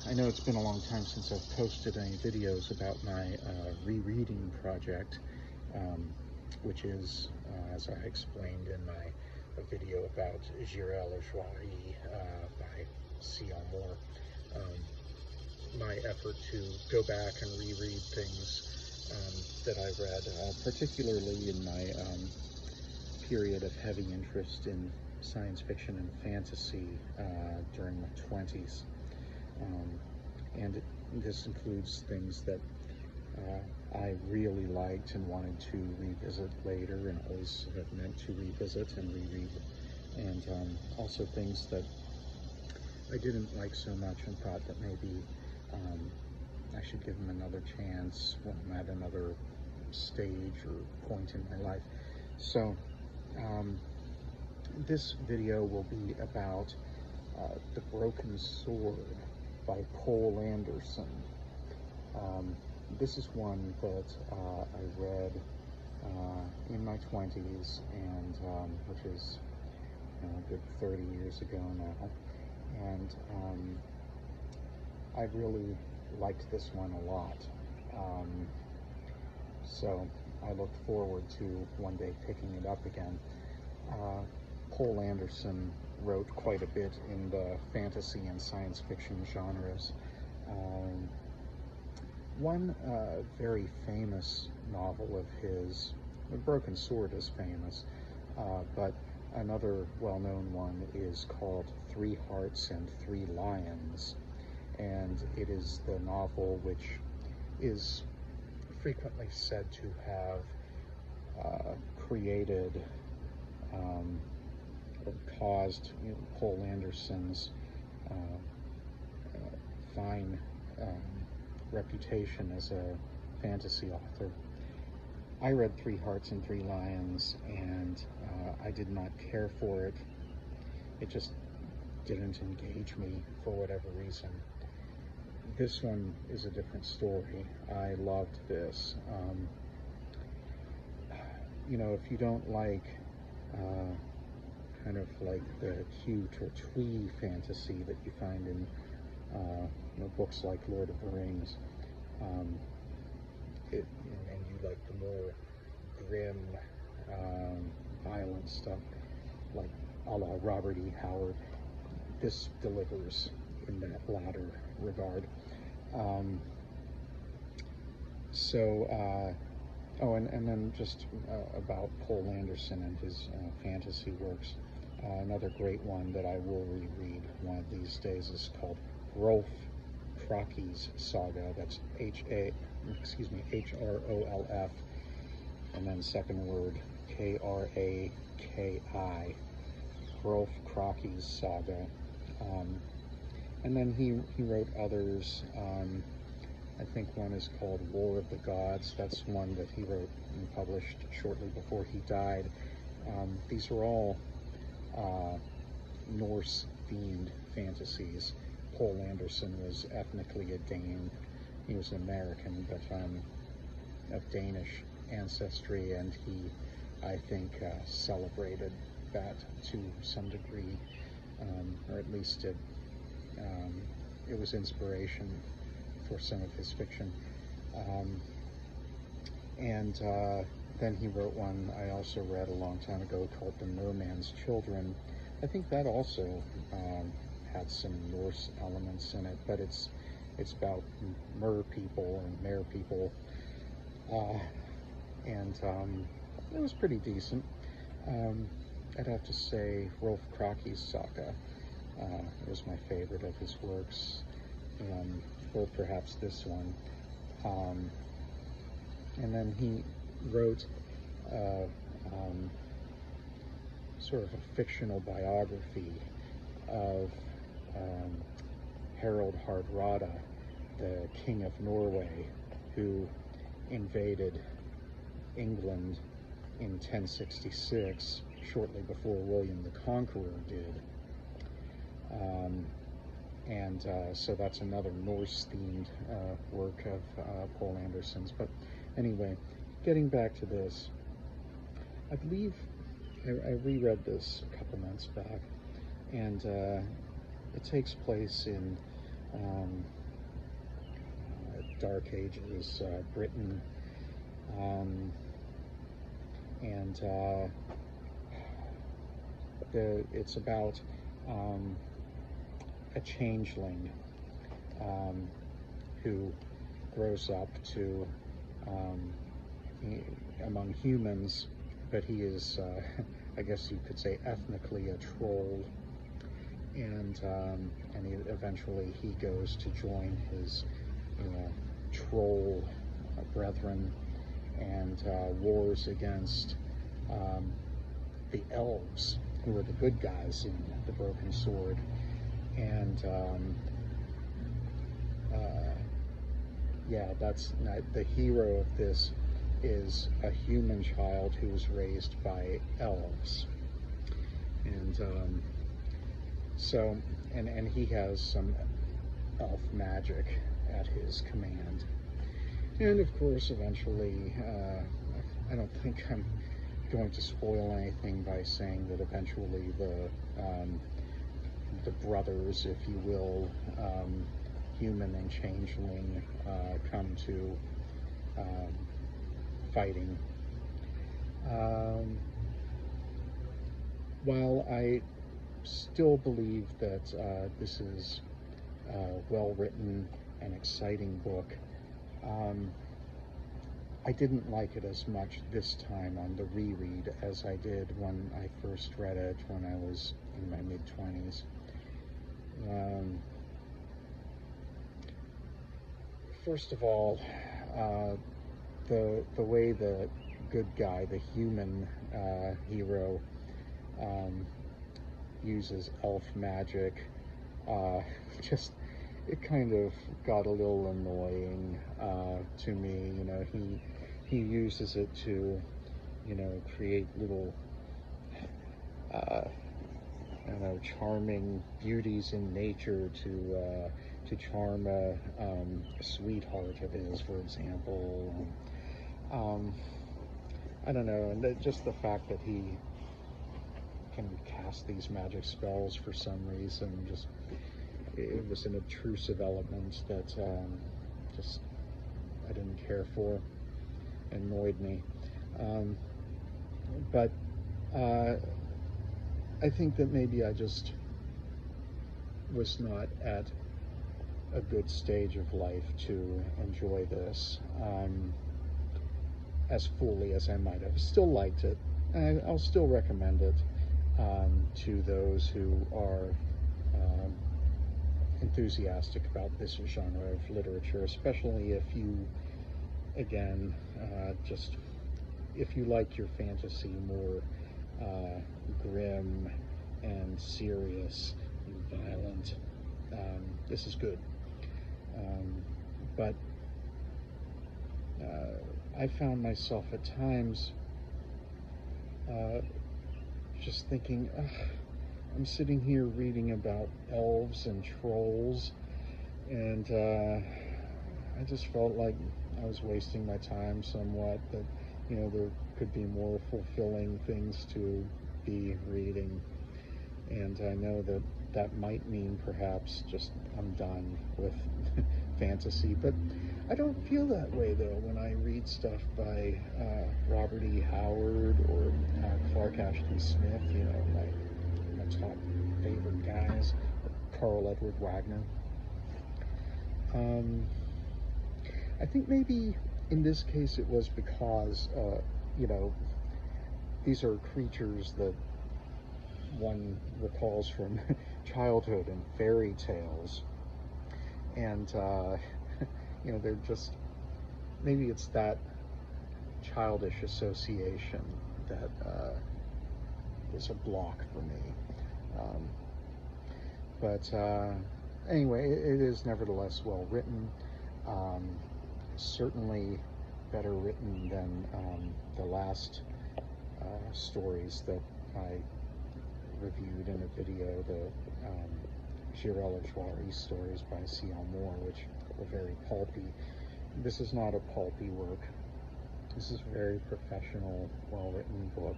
I know it's been a long time since I've posted any videos about my rereading project, which is, as I explained in my video about J'irai le Joie by C.L. Moore, my effort to go back and reread things that I read, particularly in my period of heavy interest in science fiction and fantasy during my 20s. And this includes things that I really liked and wanted to revisit later, and always have meant to revisit and reread, and also things that I didn't like so much and thought that maybe I should give them another chance when I'm at another stage or point in my life. So this video will be about The Broken Sword by Poul Anderson. This is one that I read in my 20s, and which is a good 30 years ago now, and I really liked this one a lot. So I look forward to one day picking it up again. Poul Anderson wrote quite a bit in the fantasy and science fiction genres. One very famous novel of his, The Broken Sword, is famous, but another well-known one is called Three Hearts and Three Lions, and it is the novel which is frequently said to have created or caused Poul Anderson's fine reputation as a fantasy author. I read Three Hearts and Three Lions, and I did not care for it. It just didn't engage me for whatever reason. This one is a different story. I loved this. If you don't like kind of like the cute or twee fantasy that you find in books like Lord of the Rings, and you like the more grim, violent stuff like a la Robert E. Howard, this delivers in that latter regard. And then just about Poul Anderson and his fantasy works. Another great one that I will reread one of these days is called Rolf Kroki's Saga. That's H-R-O-L-F, and then second word K-R-A-K-I. Rolf Kroki's Saga. And then he wrote others. I think one is called War of the Gods. That's one that he wrote and published shortly before he died. These are all Norse-themed fantasies. Poul Anderson was ethnically a Dane. He was an American, but of Danish ancestry, and he, I think, celebrated that to some degree, or at least it was inspiration for some of his fiction. Then he wrote one I also read a long time ago called The Merman's Children. I think that also had some Norse elements in it, but it's about mer people and mare people, and it was pretty decent. I'd have to say Rolf Kroki's Saga was my favorite of his works, or perhaps this one. And then he wrote sort of a fictional biography of Harald Hardrada, the King of Norway, who invaded England in 1066, shortly before William the Conqueror did. So that's another Norse-themed work of Poul Anderson's. But anyway, getting back to this, I believe I reread this a couple months back, and it takes place in Dark Ages Britain, and it's about a changeling who grows up to among humans, but he is, I guess you could say, ethnically a troll, and eventually he goes to join his troll brethren and wars against the elves, who are the good guys in the Broken Sword. And yeah, that's the hero of this is a human child who was raised by elves, and so he has some elf magic at his command. And of course, eventually, I don't think I'm going to spoil anything by saying that eventually the brothers, if you will, human and changeling, come to fighting. While I still believe that this is a well-written and exciting book, I didn't like it as much this time on the reread as I did when I first read it when I was in my mid-20s. First of all, the way the good guy, the human hero, uses elf magic, just, it kind of got a little annoying to me. You know, he uses it to, you know, create little I don't know, charming beauties in nature to charm a sweetheart of his, for example. I don't know, and just the fact that he can cast these magic spells for some reason, just, it was an obtrusive element that just I didn't care for, annoyed me. But I think that maybe I just was not at a good stage of life to enjoy this as fully as I might have. Still liked it. I'll still recommend it to those who are enthusiastic about this genre of literature, especially if you, again, just if you like your fantasy more grim and serious and violent, this is good. But I found myself at times just thinking, I'm sitting here reading about elves and trolls, and I just felt like I was wasting my time somewhat, that, you know, there could be more fulfilling things to be reading. And I know that that might mean perhaps just I'm done with fantasy, but I don't feel that way though when I read stuff by Robert E. Howard or Clark Ashton Smith, you know, my top favorite guys, Carl Edward Wagner. I think maybe in this case it was because, you know, these are creatures that one recalls from childhood and fairy tales, and you know, they're just, maybe it's that childish association that is a block for me. But anyway, it is nevertheless well written, certainly better written than the last stories that I reviewed in a video, the Jirel stories by C.L. Moore, which were very pulpy. This is not a pulpy work. This is a very professional, well-written book.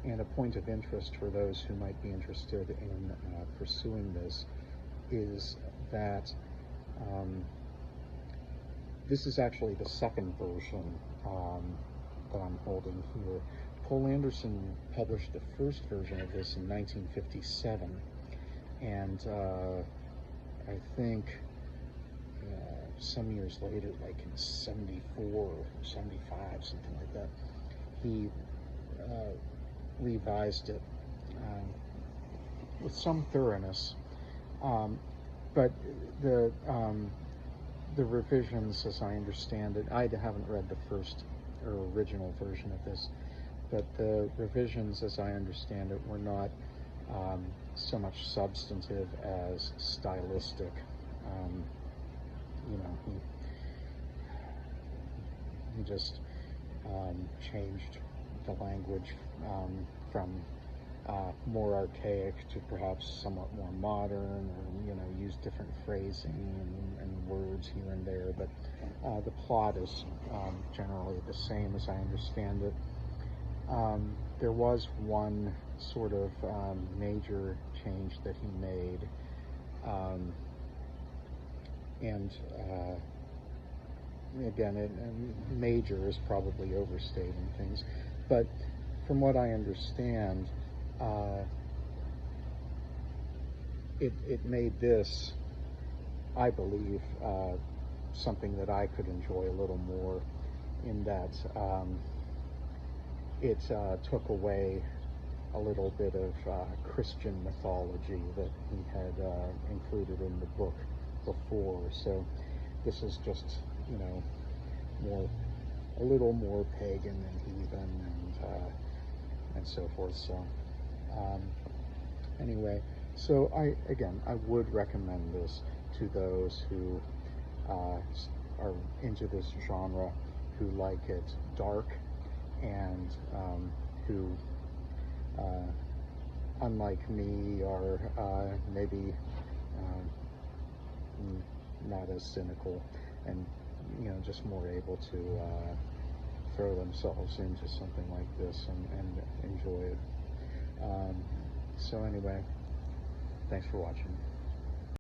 And a point of interest for those who might be interested in pursuing this is that This is actually the second version that I'm holding here. Poul Anderson published the first version of this in 1957, and I think some years later, like in 74 or 75, something like that, he revised it with some thoroughness. But the revisions, as I understand it, I haven't read the first or original version of this, but the revisions, as I understand it, were not so much substantive as stylistic. You know, he just changed the language from more archaic to perhaps somewhat more modern, or, you know, use different phrasing and words here and there, but the plot is generally the same as I understand it. There was one sort of major change that he made, and again, major is probably overstating things, but from what I understand, it made this, I believe, something that I could enjoy a little more, in that it took away a little bit of Christian mythology that he had included in the book before. So this is just, you know, a little more pagan and heathen and so forth. So anyway, so I would recommend this to those who are into this genre, who like it dark, and who, unlike me, are maybe not as cynical, and, you know, just more able to throw themselves into something like this and enjoy it. So anyway, thanks for watching.